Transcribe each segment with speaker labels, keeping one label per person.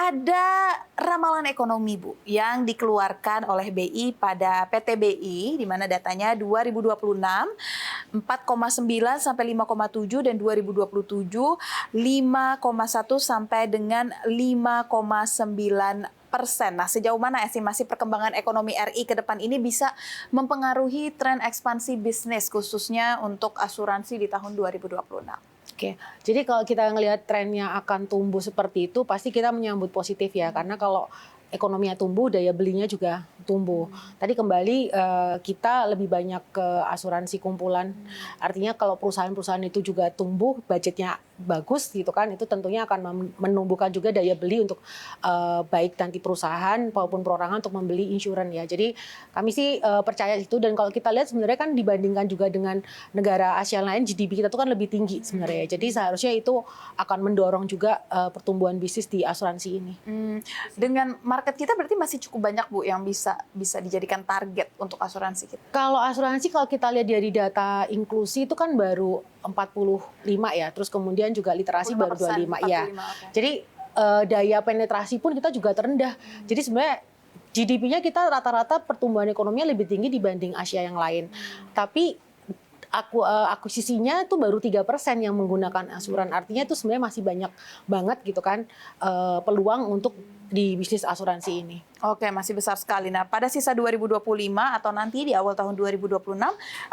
Speaker 1: Ada ramalan ekonomi, Bu, yang dikeluarkan oleh BI pada PT BI, di mana datanya 2026 4,9 sampai 5,7 dan 2027 5,1 sampai dengan 5,9%. Nah, sejauh mana estimasi perkembangan ekonomi RI ke depan ini bisa mempengaruhi tren ekspansi bisnis khususnya untuk asuransi di tahun 2026?
Speaker 2: Oke, jadi kalau kita ngelihat trennya akan tumbuh seperti itu, pasti kita menyambut positif ya, karena kalau ekonominya tumbuh, daya belinya juga tumbuh. Tadi kembali kita lebih banyak ke asuransi kumpulan, artinya kalau perusahaan-perusahaan itu juga tumbuh, budgetnya bagus gitu kan, itu tentunya akan menumbuhkan juga daya beli untuk baik nanti perusahaan maupun perorangan untuk membeli insurans ya. Jadi kami sih percaya itu, dan kalau kita lihat sebenarnya kan dibandingkan juga dengan negara Asia lain, GDP kita tuh kan lebih tinggi sebenarnya. Jadi seharusnya itu akan mendorong juga pertumbuhan bisnis di asuransi ini.
Speaker 1: Dengan market kita berarti masih cukup banyak, Bu, yang bisa dijadikan target untuk asuransi kita.
Speaker 2: Kalau asuransi, kalau kita lihat dari data inklusi itu kan baru 45 ya, terus kemudian juga literasi baru 25 ya.
Speaker 1: Okay.
Speaker 2: Jadi daya penetrasi pun kita juga terendah. Jadi sebenarnya GDP-nya kita rata-rata pertumbuhan ekonominya lebih tinggi dibanding Asia yang lain. Tapi akuisisinya itu baru 3% yang menggunakan asuran. Artinya itu sebenarnya masih banyak banget gitu kan peluang untuk di bisnis asuransi ini.
Speaker 1: Oke, masih besar sekali. Nah, pada sisa 2025 atau nanti di awal tahun 2026,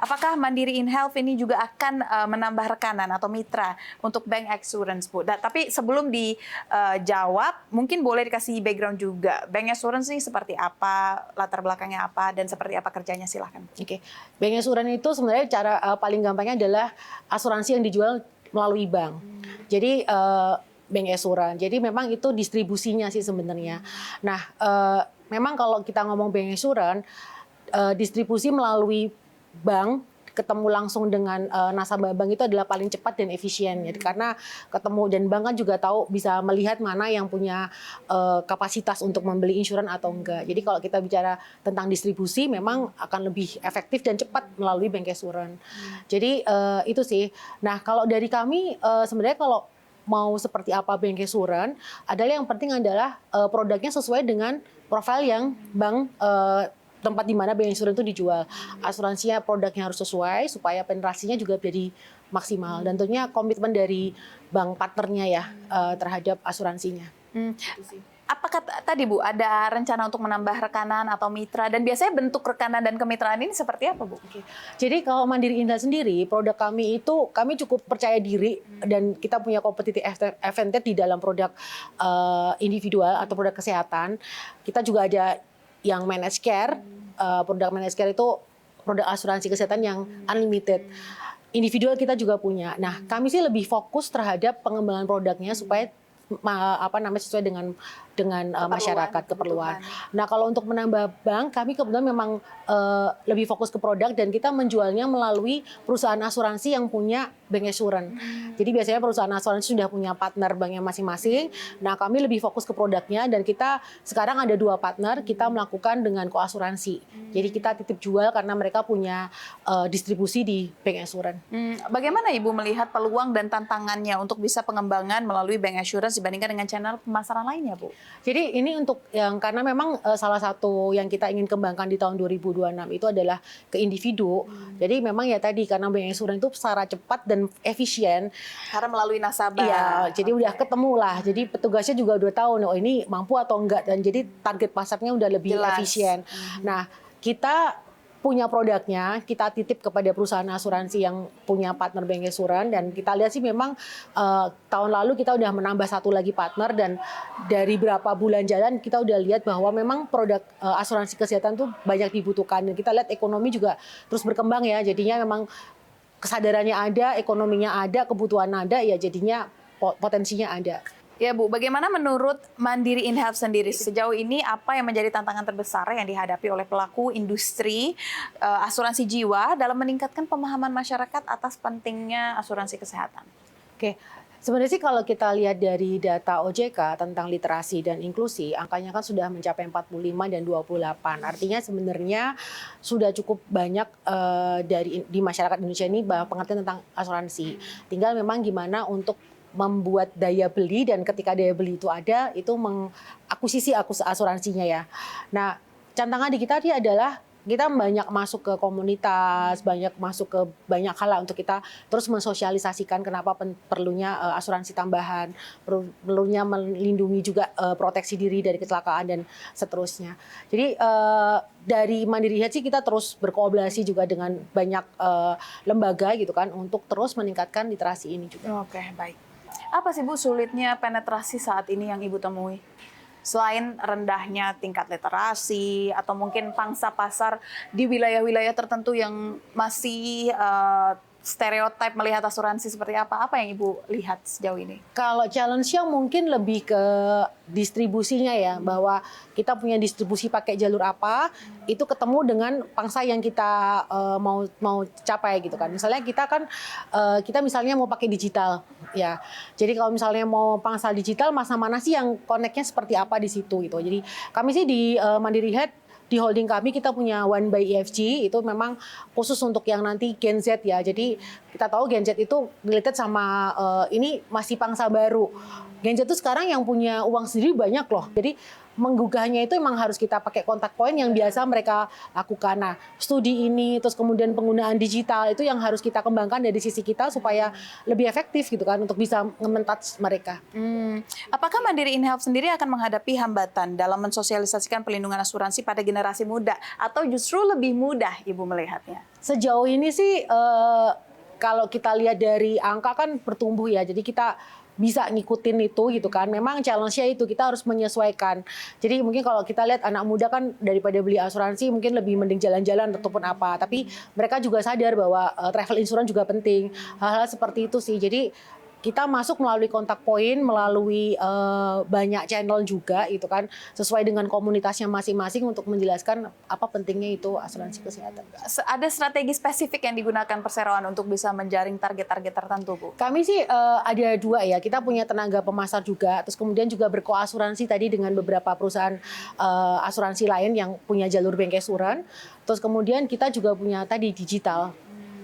Speaker 1: apakah Mandiri InHealth ini juga akan menambah rekanan atau mitra untuk bank assurance, Bu? Tapi sebelum dijawab, mungkin boleh dikasih background juga. Bank assurance ini seperti apa, latar belakangnya apa, dan seperti apa kerjanya, silahkan.
Speaker 2: Oke, bank assurance itu sebenarnya cara paling gampangnya adalah asuransi yang dijual melalui bank. Jadi bank assurance. Jadi memang itu distribusinya sih sebenarnya. Nah, memang kalau kita ngomong bank assurance, distribusi melalui bank ketemu langsung dengan nasabah bank itu adalah paling cepat dan efisien ya, karena ketemu, dan bank kan juga tahu bisa melihat mana yang punya kapasitas untuk membeli insurans atau enggak. Jadi kalau kita bicara tentang distribusi memang akan lebih efektif dan cepat melalui bank assurance. Jadi itu sih. Nah, kalau dari kami sebenarnya kalau mau seperti apa bank assurance, adalah yang penting adalah produknya sesuai dengan profil yang bank tempat di mana bank assurance itu dijual. Asuransinya produknya harus sesuai supaya penetrasinya juga jadi maksimal, dan tentunya komitmen dari bank partnernya ya terhadap asuransinya.
Speaker 1: Apakah tadi, Bu, ada rencana untuk menambah rekanan atau mitra, dan biasanya bentuk rekanan dan kemitraan ini seperti apa, Bu?
Speaker 2: Jadi kalau Mandiri InHealth sendiri, produk kami itu kami cukup percaya diri dan kita punya competitive advantage di dalam produk individual atau produk kesehatan. Kita juga ada yang managed care, produk managed care itu produk asuransi kesehatan yang unlimited. Individual kita juga punya. Nah, kami sih lebih fokus terhadap pengembangan produknya supaya sesuai dengan masyarakat keperluan. Nah, kalau untuk menambah bank, kami kebetulan memang lebih fokus ke produk, dan kita menjualnya melalui perusahaan asuransi yang punya bank assurance. Jadi biasanya perusahaan asuransi sudah punya partner banknya masing-masing. Nah, kami lebih fokus ke produknya, dan kita sekarang ada 2 partner kita melakukan dengan koasuransi. Jadi kita titip jual karena mereka punya distribusi di bank assurance.
Speaker 1: Bagaimana Ibu melihat peluang dan tantangannya untuk bisa pengembangan melalui bank assurance dibandingkan dengan channel pemasaran lainnya, Bu?
Speaker 2: Jadi ini untuk karena memang salah satu yang kita ingin kembangkan di tahun 2026 itu adalah ke individu. Jadi memang ya tadi, karena bank assurance itu secara cepat dan efisien.
Speaker 1: Karena melalui nasabah.
Speaker 2: Iya, jadi udah ketemu lah. Jadi petugasnya juga udah tahu, oh ini mampu atau enggak, dan jadi target pasarnya udah lebih efisien. Nah, kita punya produknya, kita titip kepada perusahaan asuransi yang punya partner bank assurance, dan kita lihat sih memang tahun lalu kita udah menambah 1 lagi partner, dan dari berapa bulan jalan kita udah lihat bahwa memang produk asuransi kesehatan tuh banyak dibutuhkan, dan kita lihat ekonomi juga terus berkembang ya, jadinya memang kesadarannya ada, ekonominya ada, kebutuhan ada, ya jadinya potensinya ada.
Speaker 1: Ya, Bu, bagaimana menurut Mandiri InHealth sendiri sejauh ini, apa yang menjadi tantangan terbesar yang dihadapi oleh pelaku industri asuransi jiwa dalam meningkatkan pemahaman masyarakat atas pentingnya asuransi kesehatan?
Speaker 2: Oke, sebenarnya sih kalau kita lihat dari data OJK tentang literasi dan inklusi, angkanya kan sudah mencapai 45 dan 28. Artinya sebenarnya sudah cukup banyak di masyarakat Indonesia ini bahwa pengertian tentang asuransi. Tinggal memang gimana untuk membuat daya beli, dan ketika daya beli itu ada, itu mengakuisisi asuransinya ya. Nah, tantangan di kita ini adalah kita banyak masuk ke komunitas, banyak masuk ke banyak hal lah untuk kita terus mensosialisasikan kenapa perlunya asuransi tambahan, perlunya melindungi juga proteksi diri dari kecelakaan dan seterusnya. Jadi dari Mandiri Health sih kita terus berkolaborasi juga dengan banyak lembaga gitu kan untuk terus meningkatkan literasi ini juga.
Speaker 1: Oke, baik. Apa sih Bu sulitnya penetrasi saat ini yang Ibu temui? Selain rendahnya tingkat literasi atau mungkin pangsa pasar di wilayah-wilayah tertentu yang masih stereotip melihat asuransi seperti apa yang Ibu lihat sejauh ini?
Speaker 2: Kalau challenge-nya mungkin lebih ke distribusinya ya, bahwa kita punya distribusi pakai jalur apa, itu ketemu dengan pangsa yang kita mau capai gitu kan. Misalnya kita misalnya mau pakai digital ya. Jadi kalau misalnya mau pangsa digital, masa mana sih yang connect-nya seperti apa di situ gitu. Jadi kami sih di Mandiri Health, di holding kami kita punya One by EFG, itu memang khusus untuk yang nanti Gen Z ya. Jadi kita tahu Gen Z itu related sama ini masih pangsa baru. Gen Z itu sekarang yang punya uang sendiri banyak loh. Jadi menggugahnya itu memang harus kita pakai kontak point yang biasa mereka lakukan. Nah, studi ini terus kemudian penggunaan digital itu yang harus kita kembangkan dari sisi kita supaya lebih efektif gitu kan untuk bisa nge-touch mereka.
Speaker 1: Apakah Mandiri InHealth sendiri akan menghadapi hambatan dalam mensosialisasikan pelindungan asuransi pada generasi muda atau justru lebih mudah Ibu melihatnya?
Speaker 2: Sejauh ini sih kalau kita lihat dari angka kan bertumbuh ya. Jadi kita bisa ngikutin itu gitu kan. Memang challenge-nya itu kita harus menyesuaikan. Jadi mungkin kalau kita lihat anak muda kan daripada beli asuransi mungkin lebih mending jalan-jalan ataupun apa. Tapi mereka juga sadar bahwa travel insurance juga penting. Hal-hal seperti itu sih. Jadi kita masuk melalui kontak point, melalui banyak channel juga gitu kan, sesuai dengan komunitasnya masing-masing untuk menjelaskan apa pentingnya itu asuransi kesehatan.
Speaker 1: Ada strategi spesifik yang digunakan perseroan untuk bisa menjaring target-target tertentu, Bu?
Speaker 2: Kami sih ada dua ya, kita punya tenaga pemasar juga, terus kemudian juga berkoasuransi tadi dengan beberapa perusahaan asuransi lain yang punya jalur bancassurance, terus kemudian kita juga punya tadi digital,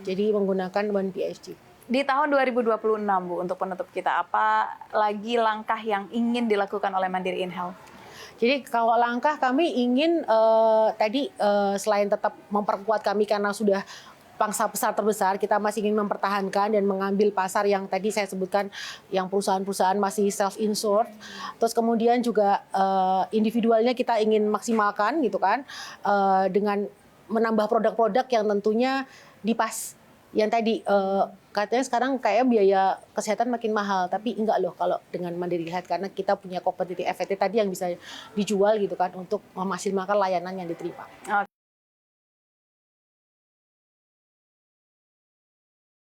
Speaker 2: jadi menggunakan One PSG.
Speaker 1: Di tahun 2026, Bu, untuk penutup kita, apa lagi langkah yang ingin dilakukan oleh Mandiri InHealth?
Speaker 2: Jadi kalau langkah kami ingin selain tetap memperkuat kami karena sudah pangsa pasar terbesar, kita masih ingin mempertahankan dan mengambil pasar yang tadi saya sebutkan, yang perusahaan-perusahaan masih self-insured. Terus kemudian juga individualnya kita ingin maksimalkan gitu kan, dengan menambah produk-produk yang tentunya dipas. Yang tadi katanya sekarang kayak biaya kesehatan makin mahal, tapi enggak loh kalau dengan Mandiri Health karena kita punya competitive advantage tadi yang bisa dijual gitu kan untuk memaksimalkan layanan yang diterima.